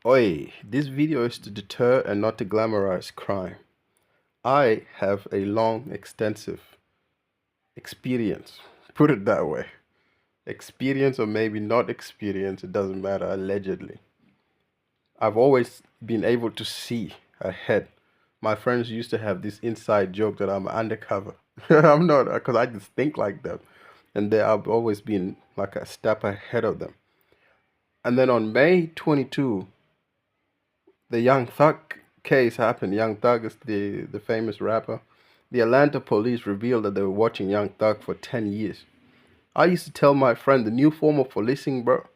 Oi, this video is to deter and not to glamorize crime. I have a long, extensive experience, put it that way. Experience or maybe not experience, it doesn't matter, allegedly. I've always been able to see ahead. My friends used to have this inside joke that I'm undercover. I'm not, because I just think like them. I've always been like a step ahead of them. And then on May 22, the Young Thug case happened. Young Thug is the famous rapper. The Atlanta police revealed that they were watching Young Thug for 10 years. I used to tell my friend the new form of policing, bro.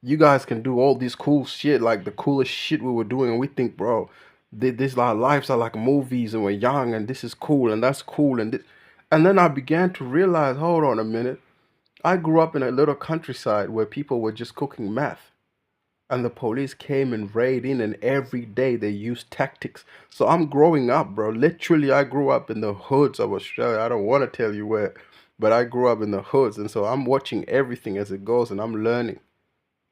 You guys can do all this cool shit, like the coolest shit we were doing, and we think, bro, this our lives are like movies, and we're young, and this is cool, and that's cool, and this. And then I began to realize, hold on a minute. I grew up in a little countryside where people were just cooking meth and the police came and raided in and every day they used tactics. So I'm growing up, bro. Literally, I grew up in the hoods of Australia. I don't want to tell you where, but I grew up in the hoods, and so I'm watching everything as it goes and I'm learning.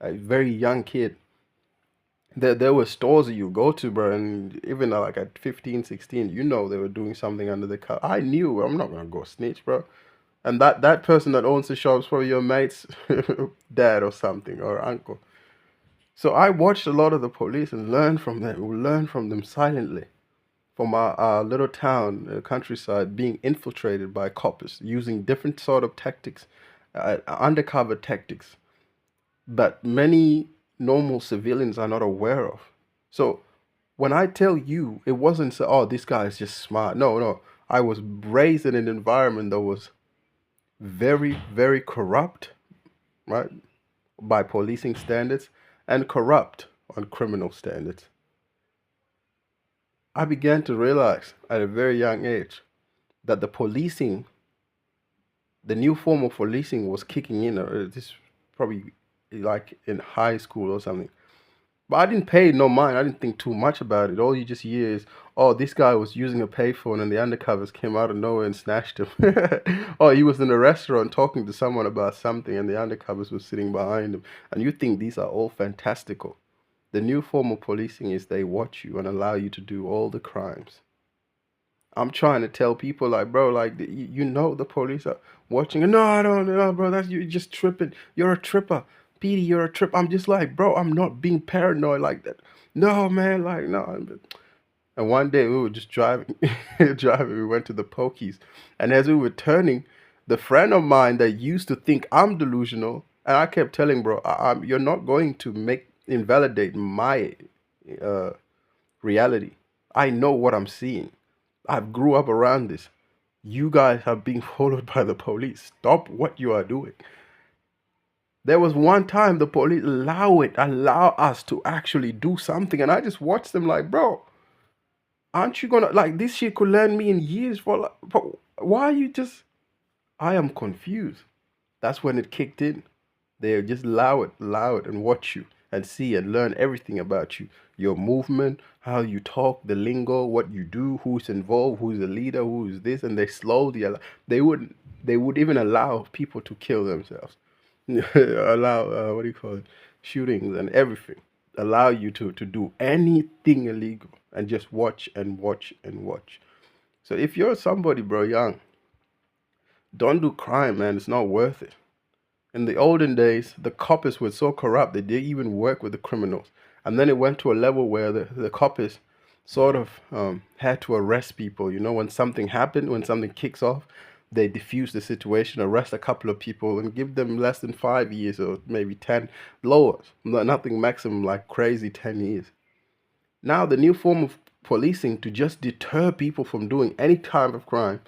A very young kid. There were stores that you go to, bro, and even like at 15, 16, you know they were doing something under the car. I knew I'm not gonna go snitch, bro. And that person that owns the shop's probably your mate's dad or something or uncle. So I watched a lot of the police and learned from them. We learned from them silently. From our little town, countryside, being infiltrated by coppers using different sort of tactics, undercover tactics that many normal civilians are not aware of. So when I tell you, it wasn't so, oh, this guy is just smart. No, no. I was raised in an environment that was very, very corrupt, right, by policing standards and corrupt on criminal standards. I began to realize at a very young age that the new form of policing was kicking in. This probably like in high school or something. But I didn't pay no mind. I didn't think too much about it. All you just hear is, oh, this guy was using a payphone and the undercovers came out of nowhere and snatched him. Oh, he was in a restaurant talking to someone about something and the undercovers were sitting behind him. And you think these are all fantastical. The new form of policing is they watch you and allow you to do all the crimes. I'm trying to tell people like, bro, like you know the police are watching. No, I don't know, bro. That's you just tripping. You're a tripper, Petey. You're a trip. I'm just like, bro. I'm not being paranoid like that. No, man. Like no. And one day we were just driving, driving. We went to the Pokies, and as we were turning, the friend of mine that used to think I'm delusional, and I kept telling, bro, you're not going to make invalidate my uh, reality. I know what I'm seeing. I grew up around this. You guys are being followed by the police. Stop what you are doing. There was one time the police allow us to actually do something, and I just watched them like, bro, aren't you gonna like this shit could land me in years for like, why are you just? I am confused. That's when it kicked in. They just allow it, and watch you and see and learn everything about you, your movement, how you talk, the lingo, what you do, who's involved, who's the leader, who's this, and they slowly they would even allow people to kill themselves, allow what do you call it, shootings and everything, allow you to do anything illegal and just watch and watch and watch. So if you're somebody, bro, young, don't do crime, man. It's not worth it. In the olden days, the coppers were so corrupt they didn't even work with the criminals. And then it went to a level where the coppers sort of had to arrest people. You know, when something happened, when something kicks off, they diffuse the situation, arrest a couple of people, and give them less than 5 years or maybe 10, lower, nothing maximum like crazy 10 years. Now, the new form of policing to just deter people from doing any kind of crime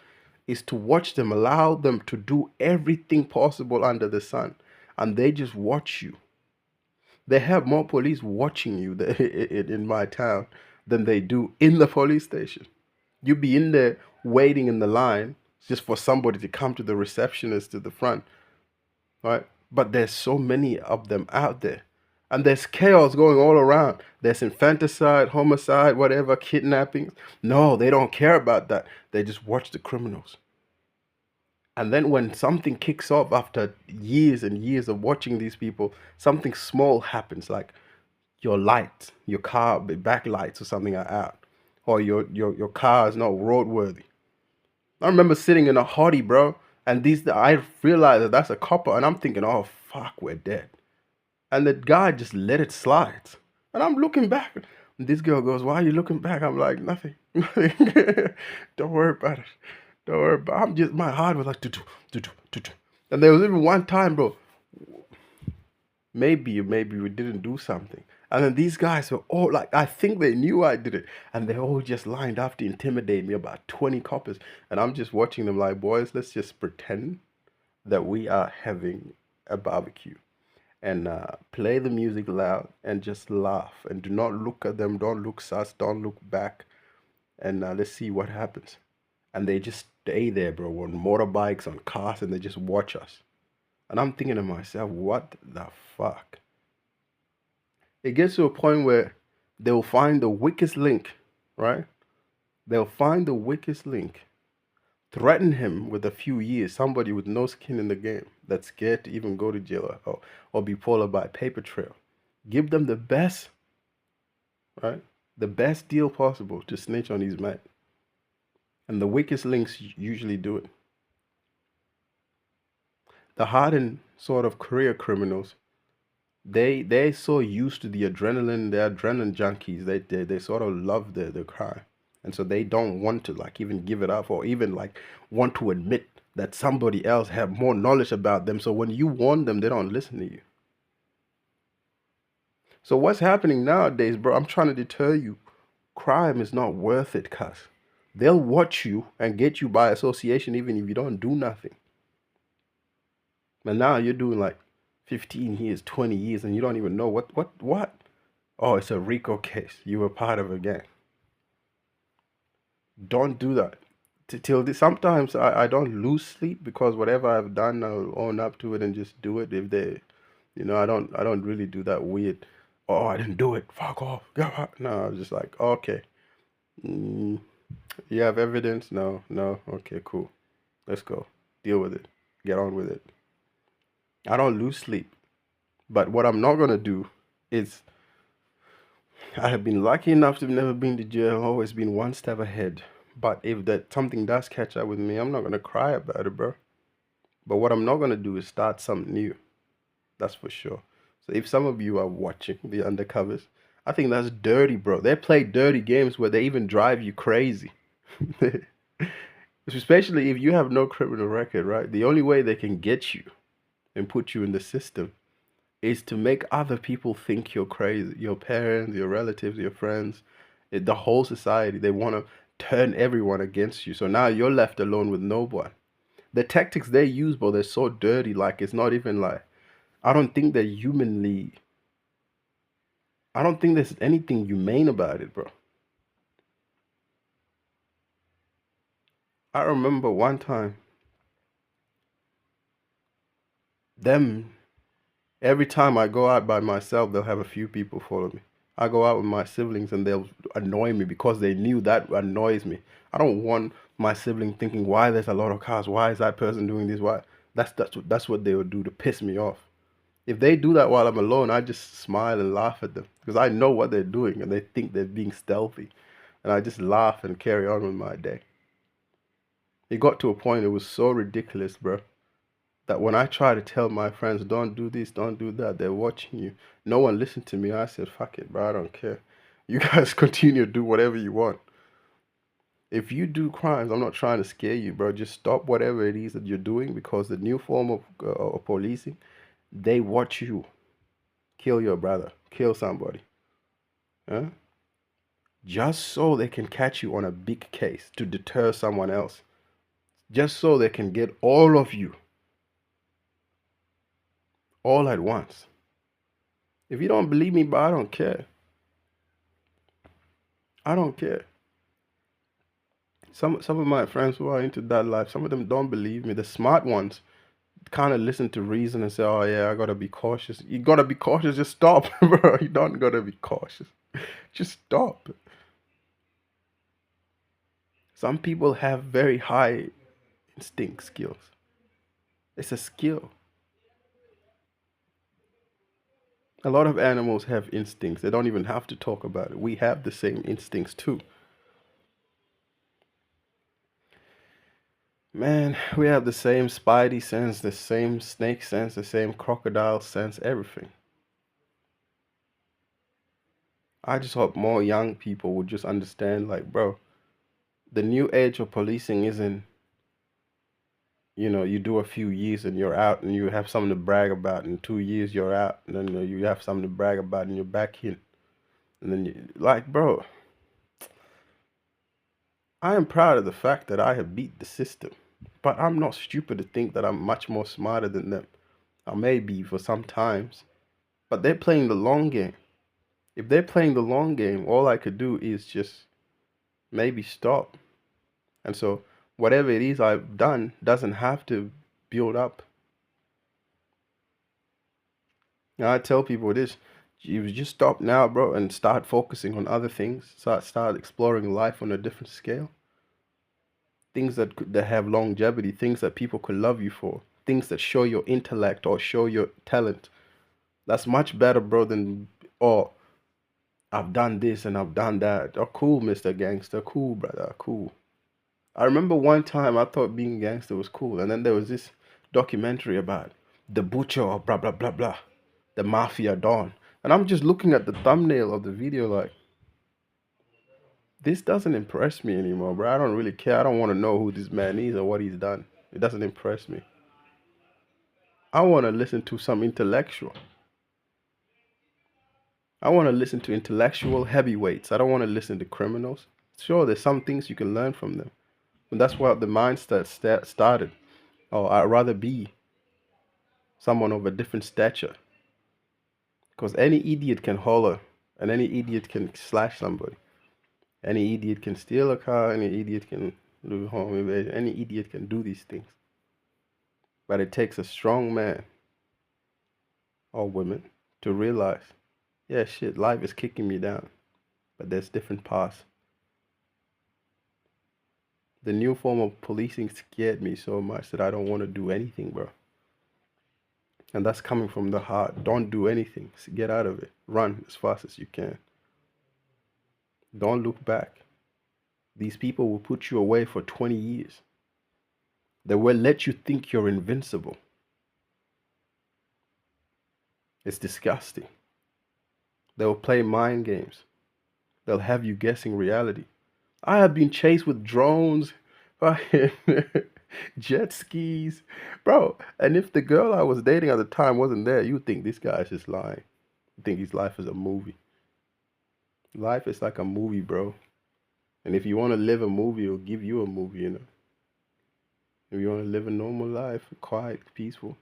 is to watch them, allow them to do everything possible under the sun, and they just watch you. They have more police watching you in my town than they do in the police station. You be in there waiting in the line just for somebody to come to the receptionist to the front, right? But there's so many of them out there. And there's chaos going all around. There's infanticide, homicide, whatever, kidnappings. No, they don't care about that. They just watch the criminals. And then when something kicks off after years and years of watching these people, something small happens. Like your lights, your car backlights or something are out, or your car is not roadworthy. I remember sitting in a hottie, bro, and I realized that that's a copper, and I'm thinking, oh fuck, we're dead. And the guy just let it slide, and I'm looking back. And this girl goes, "Why are you looking back?" I'm like, "Nothing, nothing. Don't worry about it. Don't worry about it." I'm just my heart was like, do do. And there was even one time, bro. Maybe we didn't do something. And then these guys were all like, I think they knew I did it. And they all just lined up to intimidate me, about 20 coppers. And I'm just watching them like, boys, let's just pretend that we are having a barbecue. And play the music loud and just laugh. And do not look at them. Don't look sus. Don't look back. And let's see what happens. And they just stay there, bro, on motorbikes, on cars, and they just watch us. And I'm thinking to myself, what the fuck? It gets to a point where they'll find the weakest link, right? They'll find the weakest link, threaten him with a few years, somebody with no skin in the game that's scared to even go to jail, or be followed by a paper trail. Give them the best, right? The best deal possible to snitch on these men. And the weakest links usually do it. The hardened sort of career criminals, they're so used to the adrenaline, they're adrenaline junkies. They sort of love the crime. And so they don't want to like even give it up, or even like want to admit that somebody else have more knowledge about them. So when you warn them, they don't listen to you. So what's happening nowadays, bro? I'm trying to deter you. Crime is not worth it, cuz. They'll watch you and get you by association even if you don't do nothing. But now you're doing like 15 years, 20 years, and you don't even know what? Oh, it's a RICO case. You were part of a gang. Don't do that. Sometimes I don't lose sleep because whatever I've done, I'll own up to it and just do it. If they, I don't really do that weird. Oh, I didn't do it. Fuck off. Go out. No, I was just like, okay. Mm, you have evidence? No, no. Okay, cool. Let's go. Deal with it. Get on with it. I don't lose sleep. But what I'm not gonna do is, I have been lucky enough to have never been to jail, always been one step ahead. But if that something does catch up with me, I'm not gonna cry about it, bro. But what I'm not gonna do is start something new. That's for sure. So if some of you are watching the undercovers, I think that's dirty, bro. They play dirty games where they even drive you crazy. Especially if you have no criminal record, right? The only way they can get you and put you in the system is to make other people think you're crazy. Your parents, your relatives, your friends, the whole society. They want to turn everyone against you. So now you're left alone with no one. The tactics they use, bro, they're so dirty. Like, it's not even like, I don't think they're humanly, I don't think there's anything humane about it, bro. I remember one time, them, every time I go out by myself, they'll have a few people follow me. I go out with my siblings and they'll annoy me because they knew that annoys me. I don't want my sibling thinking, why there's a lot of cars? Why is that person doing this? Why? That's what they would do to piss me off. If they do that while I'm alone, I just smile and laugh at them because I know what they're doing and they think they're being stealthy. And I just laugh and carry on with my day. It got to a point, it was so ridiculous, bro, that when I try to tell my friends, don't do this, don't do that, they're watching you. No one listened to me. I said, fuck it, bro, I don't care. You guys continue to do whatever you want. If you do crimes, I'm not trying to scare you, bro. Just stop whatever it is that you're doing because the new form of policing, they watch you kill your brother, kill somebody, huh? Just so they can catch you on a big case to deter someone else. Just so they can get all of you all at once. If you don't believe me, but I don't care. I don't care. Some of my friends who are into that life, some of them don't believe me. The smart ones kind of listen to reason and say, "Oh yeah, I gotta be cautious." You gotta be cautious. Just stop, bro. You don't gotta be cautious. Just stop. Some people have very high instinct skills. It's a skill. A lot of animals have instincts. They don't even have to talk about it. We have the same instincts too. Man, we have the same spidey sense, the same snake sense, the same crocodile sense, everything. I just hope more young people would just understand, like, bro, the new age of policing isn't, you do a few years and you're out and you have something to brag about. In 2 years, you're out. And then you have something to brag about and you're back in. And then, like, bro, I am proud of the fact that I have beat the system. But I'm not stupid to think that I'm much more smarter than them. I may be for some times. But they're playing the long game. If they're playing the long game, all I could do is just maybe stop. And so, whatever it is I've done doesn't have to build up. And I tell people this: you just stop now, bro, and start focusing on other things. Start exploring life on a different scale. Things that have longevity, things that people could love you for, things that show your intellect or show your talent. That's much better, bro, than oh, I've done this and I've done that. Oh, cool, Mr. Gangster. Cool, brother. Cool. I remember one time I thought being a gangster was cool, and then there was this documentary about the butcher or blah blah blah blah, the mafia don, and I'm just looking at the thumbnail of the video like, this doesn't impress me anymore, bro. I don't really care. I don't want to know who this man is or what he's done. It doesn't impress me. I want to listen to some intellectual. I want to listen to intellectual heavyweights. I don't want to listen to criminals. Sure, there's some things you can learn from them. And that's what the mindset started. Oh, I'd rather be someone of a different stature. Because any idiot can holler and any idiot can slash somebody. Any idiot can steal a car, any idiot can do home invasion, any idiot can do these things. But it takes a strong man or woman to realize, yeah, shit, life is kicking me down. But there's different paths. The new form of policing scared me so much that I don't want to do anything, bro. And that's coming from the heart. Don't do anything. Get out of it. Run as fast as you can. Don't look back. These people will put you away for 20 years. They will let you think you're invincible. It's disgusting. They'll play mind games. They'll have you guessing reality. I have been chased with drones, jet skis, bro. And if the girl I was dating at the time wasn't there, you'd think this guy is just lying. You think his life is a movie. Life is like a movie, bro. And if you want to live a movie, it'll give you a movie, you know. If you want to live a normal life, quiet, peaceful,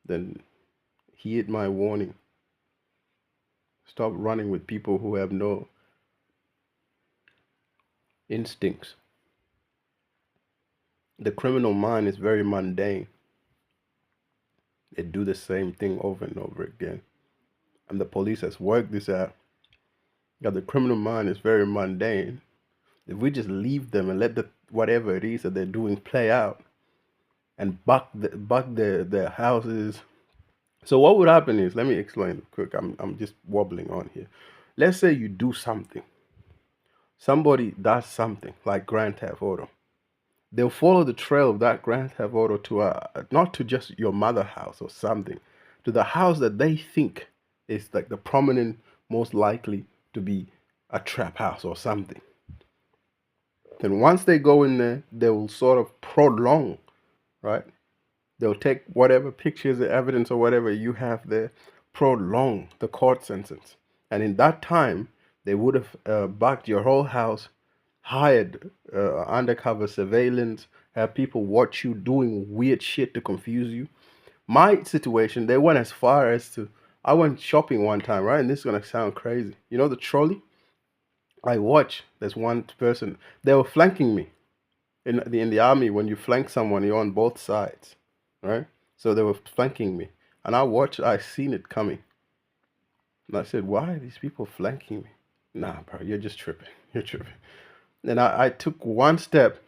then heed my warning. Stop running with people who have no instincts. The criminal mind is very mundane. They do the same thing over and over again. And the police has worked this out. That the criminal mind is very mundane. If we just leave them and let whatever it is that they're doing play out and buck their houses. So what would happen is, let me explain quick. I'm just wobbling on here. Let's say you do something. Somebody does something like Grand Theft Auto. They'll follow the trail of that Grand Theft Auto to not to just your mother house or something, to the house that they think is like the prominent, most likely to be a trap house or something. Then once they go in there, they will sort of prolong, right? They'll take whatever pictures, the evidence, or whatever you have there, prolong the court sentence. And in that time, they would have bugged your whole house, hired undercover surveillance, have people watch you doing weird shit to confuse you. My situation, they went as far as to, I went shopping one time, right? And this is going to sound crazy. You know the trolley? I watch, there's one person, they were flanking me. In the army, when you flank someone, you're on both sides, right? So they were flanking me. And I seen it coming. And I said, why are these people flanking me? Nah, bro, you're just tripping. You're tripping. And I took one step,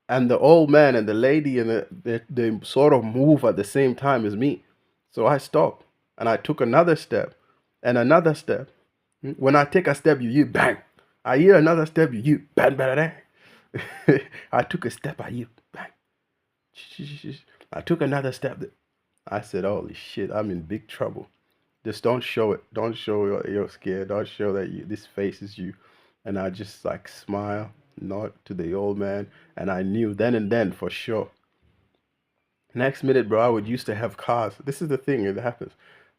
and the old man and the lady and they sort of move at the same time as me. So I stopped. And I took another step and another step. When I take a step, you bang. I hear another step, you bang, bang, bang. I took a step, I hear bang. I took another step. I said, holy shit, I'm in big trouble. Just don't show it. Don't show you're scared. Don't show that this face is you. And I just like smile, nod to the old man. And I knew then and then for sure. Next minute, bro, I would used to have cars. This is the thing, it happens.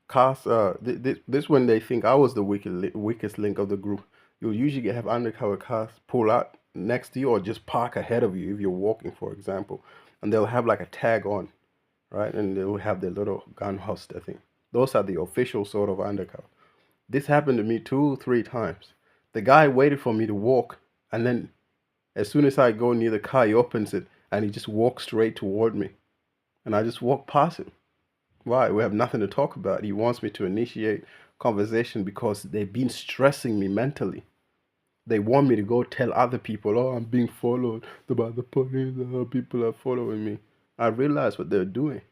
Cars, this when they think I was the weakest link of the group. You'll usually have undercover cars pull out next to you or just park ahead of you if you're walking, for example. And they'll have like a tag on, right? And they'll have their little gun holster thing. Those are the official sort of undercover. This happened to me 2, 3 times. The guy waited for me to walk, and then as soon as I go near the car, he opens it and he just walks straight toward me. And I just walk past him. Why? We have nothing to talk about. He wants me to initiate conversation because they've been stressing me mentally. They want me to go tell other people, oh, I'm being followed by the police, people are following me. I realized what they're doing.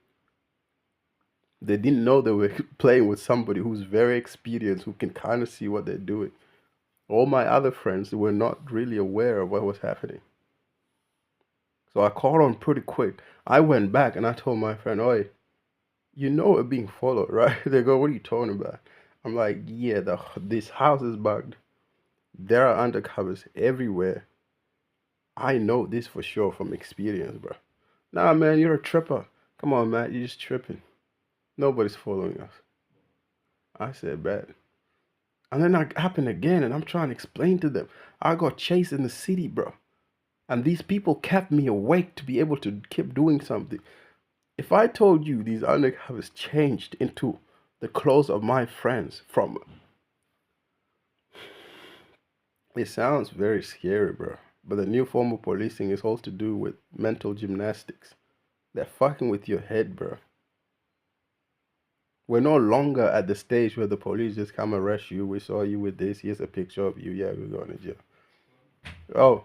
They didn't know they were playing with somebody who's very experienced, who can kind of see what they're doing. All my other friends were not really aware of what was happening. So I caught on pretty quick. I went back and I told my friend, oh, you know we're being followed, right? They go, what are you talking about? I'm like, yeah, this house is bugged. There are undercovers everywhere. I know this for sure from experience, bro. Nah, man, you're a tripper. Come on, man, you're just tripping. Nobody's following us. I said, bad. And then that happened again, and I'm trying to explain to them. I got chased in the city, bro. And these people kept me awake to be able to keep doing something. If I told you these undercovers changed into the clothes of my friends from... It sounds very scary, bro. But the new form of policing is all to do with mental gymnastics. They're fucking with your head, bro. We're no longer at the stage where the police just come arrest you. We saw you with this. Here's a picture of you. Yeah, we're going to jail. Oh,